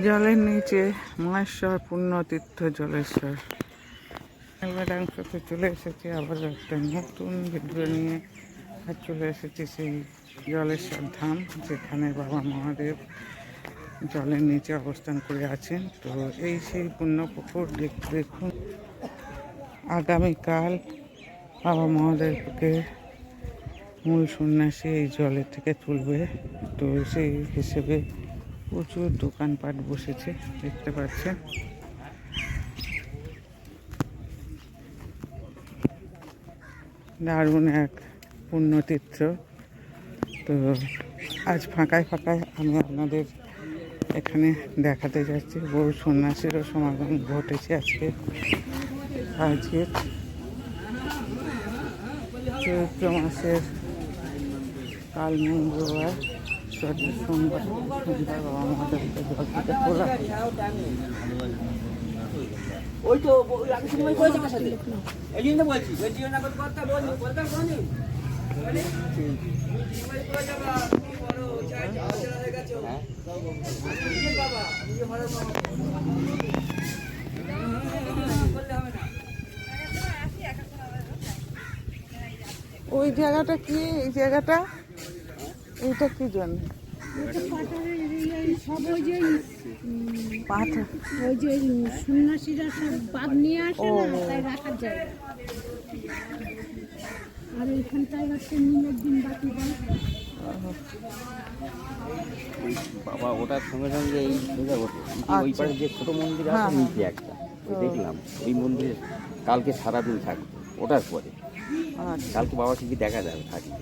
জলের নিচে মহেশ্বর পুণ্যতীর্থ জলেশ্বর। সাথে চলে এসেছি আবার একটা নতুন ভিডিও নিয়ে। আর চলে এসেছি সেই জলেশ্বর ধাম, যেখানে বাবা মহাদেব জলের নিচে অবস্থান করে আছেন। তো এই সেই পুণ্যপুকুর দেখুন। আগামীকাল বাবা মহাদেবকে মূল সন্ন্যাসী এই জলের থেকে তুলবে। তো সেই হিসেবে প্রচুর দোকানপাট বসেছে, দেখতে পাচ্ছেন। দারুণ এক পুণ্যতীর্থ। তো আজ ফাঁকায় ফাঁকায় আমি আপনাদের এখানে দেখাতে যাচ্ছি। বহু সন্ন্যাসীরও সমাগম ঘটেছে আজকে চৈত্র মাসের কাল মঙ্গলবার সোমবার বাবা মহাদেবকে জল থেকে তোলা। ওই তো আমি সময় বলছি আমার সাথে, এই জন্য বলছি না কথা বলতাম কোনি ওই জায়গাটা কি? এই জায়গাটা এইটা কি জন্য? সব ওই যে সন্ন্যাসীরা সব বাদ নিয়ে আসে না, তাই রাখার জায়গা। আর এইখানটায় হচ্ছে নিমের দিন বাকি বাবা ওটার সঙ্গে সঙ্গে এই ওই পাশে যে ছোট মন্দির আছে নিচে একটা দেখলাম, ওই মন্দিরে কালকে সারাদিন থাকবে। ওটার পরে কালকে বাবা কি দেখা যাবে থাকবে।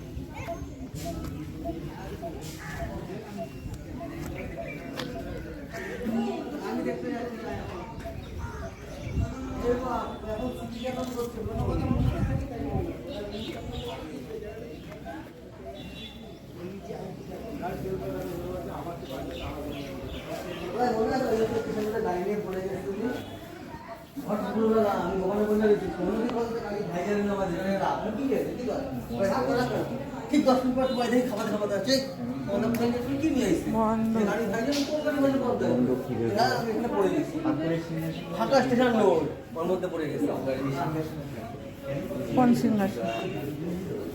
কোন সিংহাসন?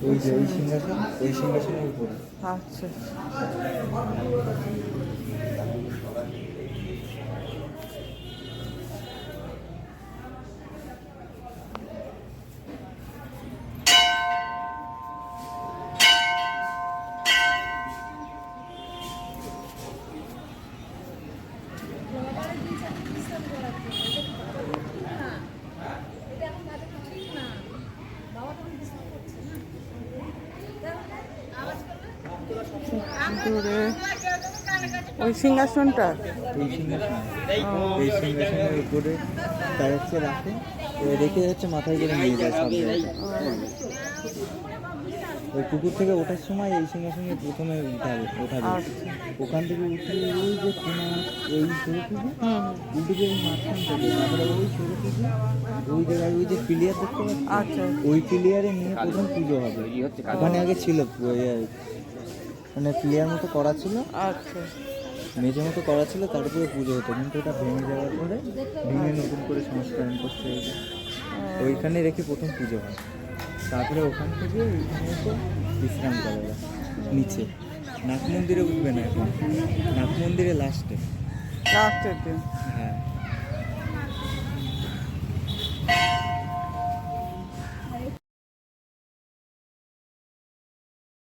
ওই যে ওই সিংহাসন, ওই সিংহাসনের উপরে। আচ্ছা দূরে ওই সিংহাসনটা, এই সিংহাসনের উপরে তার হচ্ছে রাখে, রেখে হচ্ছে মাথায় করে নিয়ে যায় সব জায়গায়। ওই পুকুর থেকে ওঠার সময় এই সিংহাসনে প্রথমে ওঠাবে। ওখান থেকে উঠে ওই যে কোনা এই সরু থেকে উঠে যে মাঝখান থেকে তারপরে ওই সরু থেকে ওই জায়গায় ওই যে পিলিয়ার দেখতে পাচ্ছি, আচ্ছা ওই পিলিয়ারে নিয়ে প্রথম পুজো হবে। ওখানে আগে ছিল মানে প্লেয়ার মতো করা ছিল, আচ্ছা মেঝে মতো করা ছিল, তারপরে পুজো হতো। কিন্তু ওটা ভেঙে যাওয়ার পরে ভেঙে নতুন করে সংস্করণ করতে হবে। ওইখানে রেখে প্রথম পুজো হয়। তারপরে ওখান থেকে ওইখানে এসে বিশ্রাম করা যায় নিচে। নাগ মন্দিরে উঠবে না এখন, নাগ মন্দিরে লাস্টের দিন। হ্যাঁ।